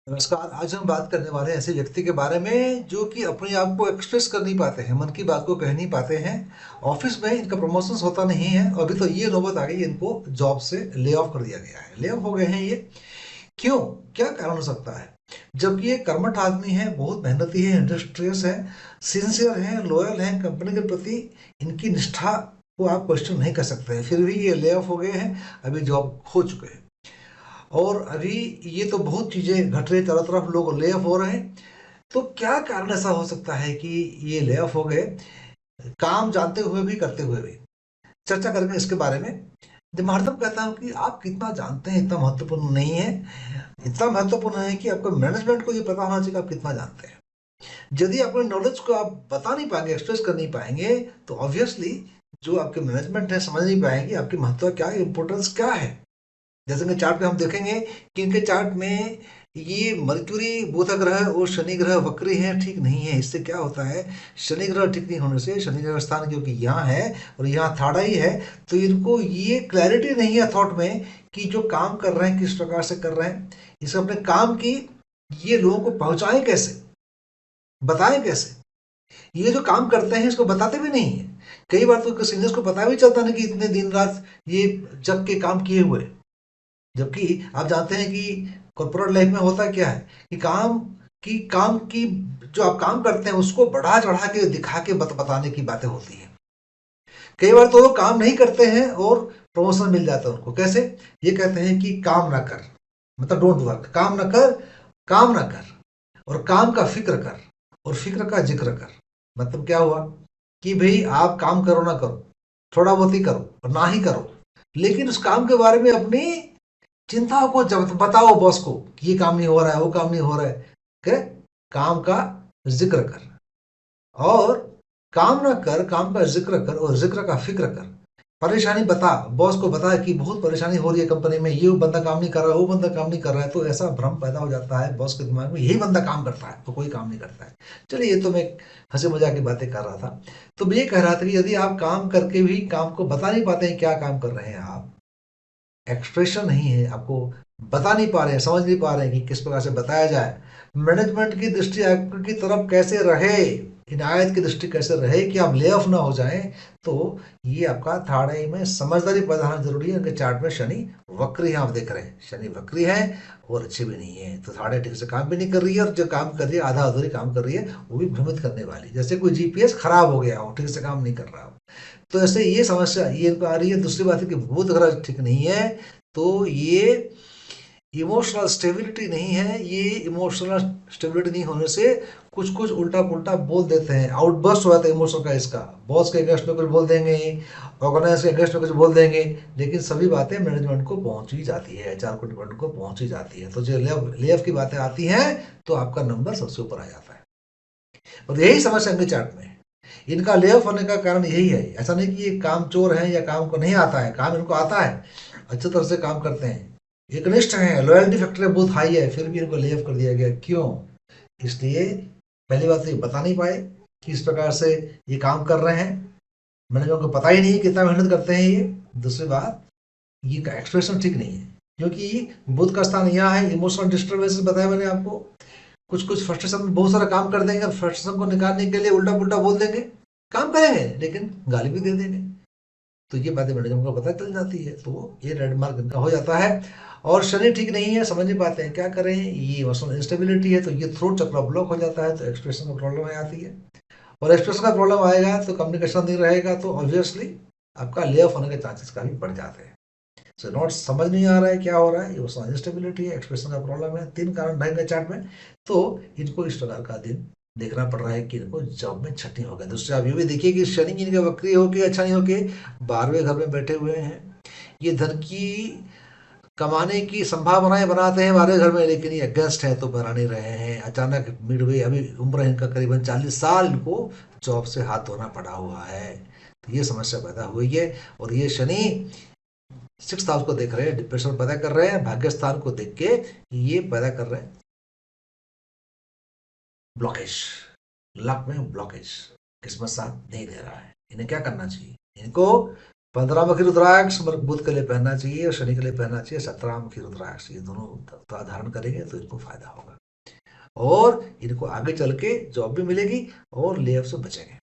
नमस्कार। आज हम बात करने वाले हैं ऐसे व्यक्ति के बारे में जो कि अपने आप को एक्सप्रेस कर नहीं पाते हैं, मन की बात को कह नहीं पाते हैं। ऑफिस में इनका प्रमोशंस होता नहीं है और अभी तो ये नौबत आ गई, इनको जॉब से ले ऑफ कर दिया गया है। ले ऑफ हो गए हैं ये। क्यों? क्या कारण हो सकता है? जबकि ये कर्मठ आदमी है, बहुत मेहनती है, इंडस्ट्रियस है, सिंसियर है, लॉयल है कंपनी के प्रति। इनकी निष्ठा को आप क्वेश्चन नहीं कर सकते हैं, फिर भी ये ले ऑफ हो गए हैं, अभी जॉब खो चुके हैं। और अभी ये तो बहुत चीज़ें घट रही, चारों तरफ लोग ले ऑफ हो रहे हैं। तो क्या कारण ऐसा हो सकता है कि ये ले ऑफ हो गए, काम जानते हुए भी, करते हुए भी? चर्चा करेंगे इसके बारे में। जब मैं हरदम कहता हूँ कि आप कितना जानते हैं इतना महत्वपूर्ण नहीं है, इतना महत्वपूर्ण है कि आपको मैनेजमेंट को ये पता होना चाहिए कि आप कितना जानते हैं। यदि अपने नॉलेज को आप बता नहीं पाएंगे, एक्सप्रेस कर नहीं पाएंगे, तो ऑब्वियसली जो आपके मैनेजमेंट है समझ नहीं पाएंगे आपकी महत्व क्या है, इंपॉर्टेंस क्या है। जैसे कि चार्ट पे हम देखेंगे कि इनके चार्ट में ये मर्क्यूरी बुध ग्रह और शनि ग्रह वक्री हैं, ठीक नहीं है। इससे क्या होता है, शनि ग्रह ठीक नहीं होने से, शनि ग्रह स्थान क्योंकि यहाँ है और यहाँ थाड़ा ही है, तो इनको ये क्लैरिटी नहीं है थॉट में कि जो काम कर रहे हैं किस प्रकार से कर रहे हैं, इसे अपने काम की ये लोगों को पहुंचाएं कैसे, बताएं कैसे। ये जो काम करते हैं इसको बताते भी नहीं है। कई बार तो सीनियर्स को पता भी चलता नहीं कि इतने दिन रात ये जग के काम किए हुए। जबकि आप जानते हैं कि कॉर्पोरेट लाइफ में होता क्या है कि काम की जो आप काम करते हैं उसको बढ़ा चढ़ा के दिखा के बताने की बातें होती है। कई बार तो वो काम नहीं करते हैं और प्रमोशन मिल जाता है उनको। कैसे? ये कहते हैं कि काम ना कर, मतलब डोंट वर्क, काम ना कर, काम ना कर, और काम का फिक्र कर, और फिक्र का जिक्र कर। मतलब क्या हुआ कि भाई आप काम करो ना करो, थोड़ा बहुत ही करो और ना ही करो, लेकिन उस काम के बारे में अपनी चिंताओं को जब बताओ बॉस को कि ये काम नहीं हो रहा है, वो काम नहीं हो रहा है, क्या? काम का जिक्र कर, और काम ना कर, काम का जिक्र कर और जिक्र का फिक्र कर। परेशानी बता, बॉस को बता कि बहुत परेशानी हो रही है कंपनी में, ये बंदा काम नहीं कर रहा है, वो बंदा काम नहीं कर रहा है। तो ऐसा भ्रम पैदा हो जाता है बॉस के दिमाग में, यही बंदा काम करता है तो कोई काम नहीं करता है। चलिए, ये तो मैं हंसी मजाक की बातें कर रहा था। तो मैं ये कह रहा था कि यदि आप काम करके भी काम को बता नहीं पाते हैं क्या काम कर रहे हैं आप, एक्सप्रेशन नहीं है, आपको बता नहीं पा रहे हैं, समझ नहीं पा रहे हैं कि किस प्रकार से बताया जाए, मैनेजमेंट की दृष्टि आपकी तरफ कैसे रहे, इनायत की दृष्टि कैसे रहे कि आप ले ऑफ ना हो जाएं, तो ये आपका थर्ड आई में समझदारी पैदा होना जरूरी है। उनके चार्ट में शनि वक्री है, आप देख रहे हैं शनि वक्री है और अच्छी भी नहीं है, तो थर्ड आई ठीक से काम भी नहीं कर रही है, और जो काम कर रही है आधा अधूरी काम कर रही है, वो भी भ्रमित करने वाली, जैसे कोई जीपीएस खराब हो गया हो, ठीक से काम नहीं कर रहा हो। तो ऐसे ये समस्या ये इनको आ रही है। दूसरी बात है कि बुध ग्रह ठीक नहीं है, तो ये इमोशनल स्टेबिलिटी नहीं है। ये इमोशनल स्टेबिलिटी नहीं होने से कुछ कुछ उल्टा पुल्टा बोल देते हैं, आउटबर्स्ट हो जाता है इमोशन का इसका। बॉस के अगेंस्ट में कुछ बोल देंगे, ऑर्गेनाइज के अगेंस्ट में कुछ बोल देंगे, लेकिन सभी बातें मैनेजमेंट को पहुंची जाती है, एचआर को डिपार्टमेंट को पहुंची जाती है। तो जो लेव की बातें आती हैं तो आपका नंबर सबसे ऊपर आ जाता है। और यही समस्या इनके चार्ट में है। इनका ले ऑफ होने का कारण यही है। ऐसा नहीं कि ये काम चोर है या काम को नहीं आता है, काम इनको आता है, अच्छी तरह से काम करते हैं, एकनिष्ठ हैं, लॉयल्टी फैक्टर बहुत हाई है, फिर भी इनको ले ऑफ कर दिया गया। क्यों? इसलिए पहली बात तो ये बता नहीं पाए कि इस प्रकार से ये काम कर रहे हैं, मैनेजमेंट को पता ही नहीं कितना मेहनत करते हैं ये। दूसरी बात, ये का एक्सप्रेशन ठीक नहीं है, क्योंकि बुध का स्थान यहाँ है। इमोशनल डिस्टर्बेंसेस बताया मैंने आपको, कुछ कुछ फ्रस्ट्रेशन में बहुत सारा काम कर देंगे, फ्रस्ट्रेशन को निकालने के लिए उल्टा पुल्टा बोल देंगे, काम करेंगे लेकिन गाली भी दे देंगे। तो ये बातें मैनेजमेंट को पता चल जाती है, तो ये रेड मार्क इनका हो जाता है। और शनि ठीक नहीं है, समझ नहीं पाते हैं क्या करें, ये इमोशनल इंस्टेबिलिटी है, तो ये थ्रोट चक्र ब्लॉक हो जाता है, तो एक्सप्रेशन में प्रॉब्लम आती है। और एक्सप्रेशन का प्रॉब्लम आएगा तो कम्युनिकेशन नहीं रहेगा, तो ऑब्वियसली आपका ले ऑफ होने के चांसेस काफी बढ़ जाते हैं। सो नोट समझ नहीं आ रहा है क्या हो रहा है, इमोशनल इंस्टेबिलिटी है, एक्सप्रेशन का प्रॉब्लम है, 3 कारण रहेंगे चार्ट में। तो इनको इस प्रकार का दिन देखना पड़ रहा है कि इनको जॉब में छटनी हो गया। दूसरे आप ये भी देखिए कि शनि इनके वक्री होके अच्छा नहीं होके 12वें घर में बैठे हुए हैं। ये धन की कमाने की संभावनाएं बनाते हैं 12वें घर में, लेकिन ये अगेंस्ट है तो बना नहीं रहे हैं। अचानक मिडवे, अभी उम्र है इनका करीबन 40 साल, इनको जॉब से हाथ धोना पड़ा हुआ है, तो ये समस्या पैदा हुई है। और ये शनि 6th हाउस को देख रहे हैं, डिप्रेशन पैदा कर रहे हैं, भाग्य स्थान को देख के ये पैदा कर रहे हैं ब्लॉकेज, लक में ब्लॉकेज, किस्मत साथ नहीं दे रहा है। इन्हें क्या करना चाहिए? इनको 15 मुखी रुद्राक्ष बुध के लिए पहनना चाहिए और शनि के लिए पहनना चाहिए 17 मुखी रुद्राक्ष। ये दोनों धारण करेंगे तो इनको फायदा होगा। और इनको आगे चल के जॉब भी मिलेगी और ले ऑफ से बचेंगे।